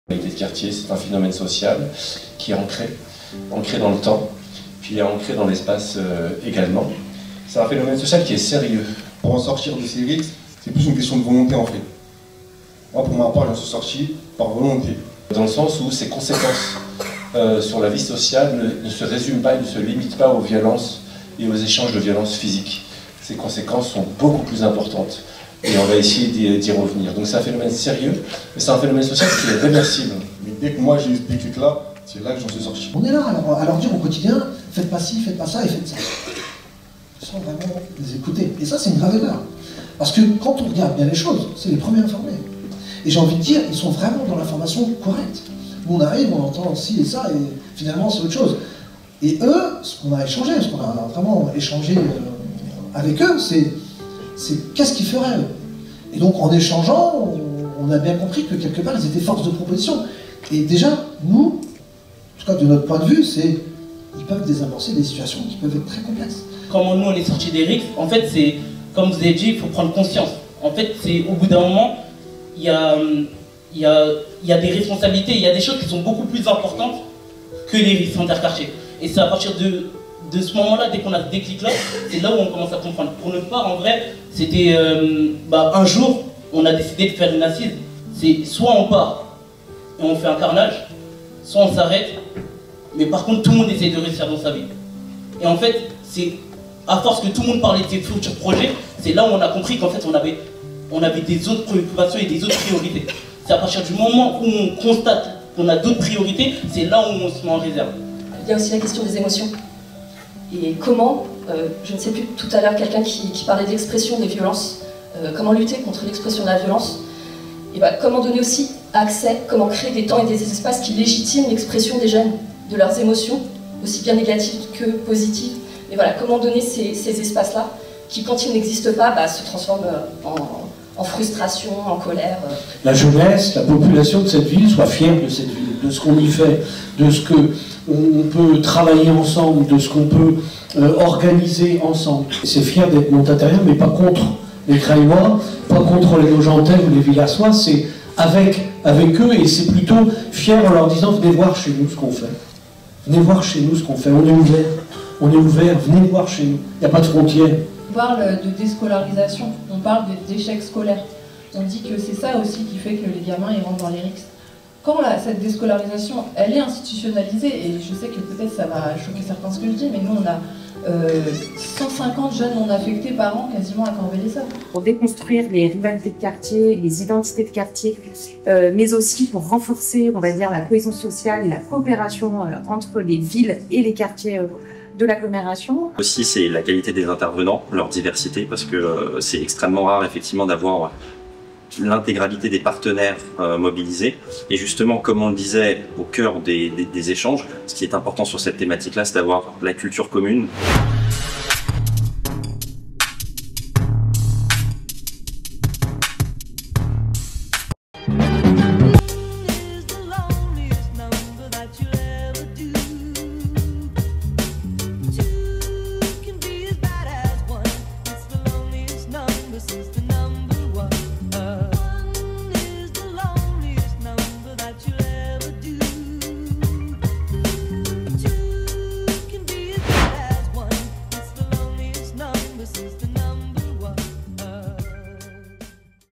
L'égalité de quartier, c'est un phénomène social qui est ancré dans le temps, puis il est ancré dans l'espace également. C'est un phénomène social qui est sérieux. Pour en sortir de ces risques, c'est plus une question de volonté en fait. Moi, pour ma part, j'en suis sorti par volonté. Dans le sens où ses conséquences sur la vie sociale ne se résument pas et ne se limitent pas aux violences et aux échanges de violences physiques. Ces conséquences sont beaucoup plus importantes. Et on va essayer d'y revenir. Donc c'est un phénomène sérieux, mais c'est un phénomène social qui est réversible. Mais dès que moi j'ai eu ce déclic-là, c'est là que j'en suis sorti. On est là à leur dire au quotidien, faites pas ci, faites pas ça et faites ça. Sans vraiment les écouter. Et ça, c'est une grave erreur. Parce que quand on regarde bien les choses, c'est les premiers informés. Et j'ai envie de dire, ils sont vraiment dans l'information correcte. Nous, on arrive, on entend ci et ça, et finalement, c'est autre chose. Et eux, ce qu'on a échangé, ce qu'on a vraiment échangé avec eux, c'est qu'est-ce qu'ils feraient. Et donc, en échangeant, on a bien compris que quelque part, ils étaient force de proposition. Et déjà, nous, en tout cas de notre point de vue, ils peuvent désamorcer des situations qui peuvent être très complexes. Comment nous, on est sortis des risques, en fait, c'est, comme vous avez dit, il faut prendre conscience. En fait, c'est au bout d'un moment, il y a des responsabilités, il y a des choses qui sont beaucoup plus importantes que les risques interquartiers. Et c'est à partir de ce moment-là, dès qu'on a ce déclic-là, c'est là où on commence à comprendre. Pour notre part, en vrai, c'était un jour, on a décidé de faire une assise. C'est soit on part et on fait un carnage, soit on s'arrête, mais par contre, tout le monde essaie de réussir dans sa vie. Et en fait, c'est à force que tout le monde parlait de ses futurs projets, c'est là où on a compris qu'en fait, on avait des autres préoccupations et des autres priorités. C'est à partir du moment où on constate qu'on a d'autres priorités, c'est là où on se met en réserve. Il y a aussi la question des émotions. Et comment, je ne sais plus, tout à l'heure, quelqu'un qui parlait de l'expression des violences, comment lutter contre l'expression de la violence, et comment donner aussi accès, comment créer des temps et des espaces qui légitiment l'expression des jeunes, de leurs émotions, aussi bien négatives que positives. Et voilà, comment donner ces espaces-là, qui quand ils n'existent pas, se transforment en frustration, en colère. La jeunesse, la population de cette ville soit fière de cette ville, de ce qu'on y fait, de ce qu'on peut travailler ensemble, de ce qu'on peut organiser ensemble. C'est fier d'être montatarien, mais pas contre les Craillois, pas contre les Nogentais ou les Villassois, c'est avec eux, et c'est plutôt fier en leur disant « venez voir chez nous ce qu'on fait, venez voir chez nous ce qu'on fait, on est ouvert, venez voir chez nous, il n'y a pas de frontières ». On parle de déscolarisation, on parle d'échecs scolaires. On dit que c'est ça aussi qui fait que les gamins ils rentrent dans les risques. Quand cette déscolarisation, elle est institutionnalisée, et je sais que peut-être ça va choquer certains ce que je dis, mais nous on a 150 jeunes non affectés par an quasiment à Corbeil-Essonnes. Pour déconstruire les rivalités de quartier, les identités de quartier, mais aussi pour renforcer, on va dire, la cohésion sociale et la coopération entre les villes et les quartiers de l'agglomération. Aussi, c'est la qualité des intervenants, leur diversité, parce que c'est extrêmement rare effectivement d'avoir l'intégralité des partenaires mobilisés. Et justement, comme on le disait, au cœur des échanges, ce qui est important sur cette thématique-là, c'est d'avoir la culture commune.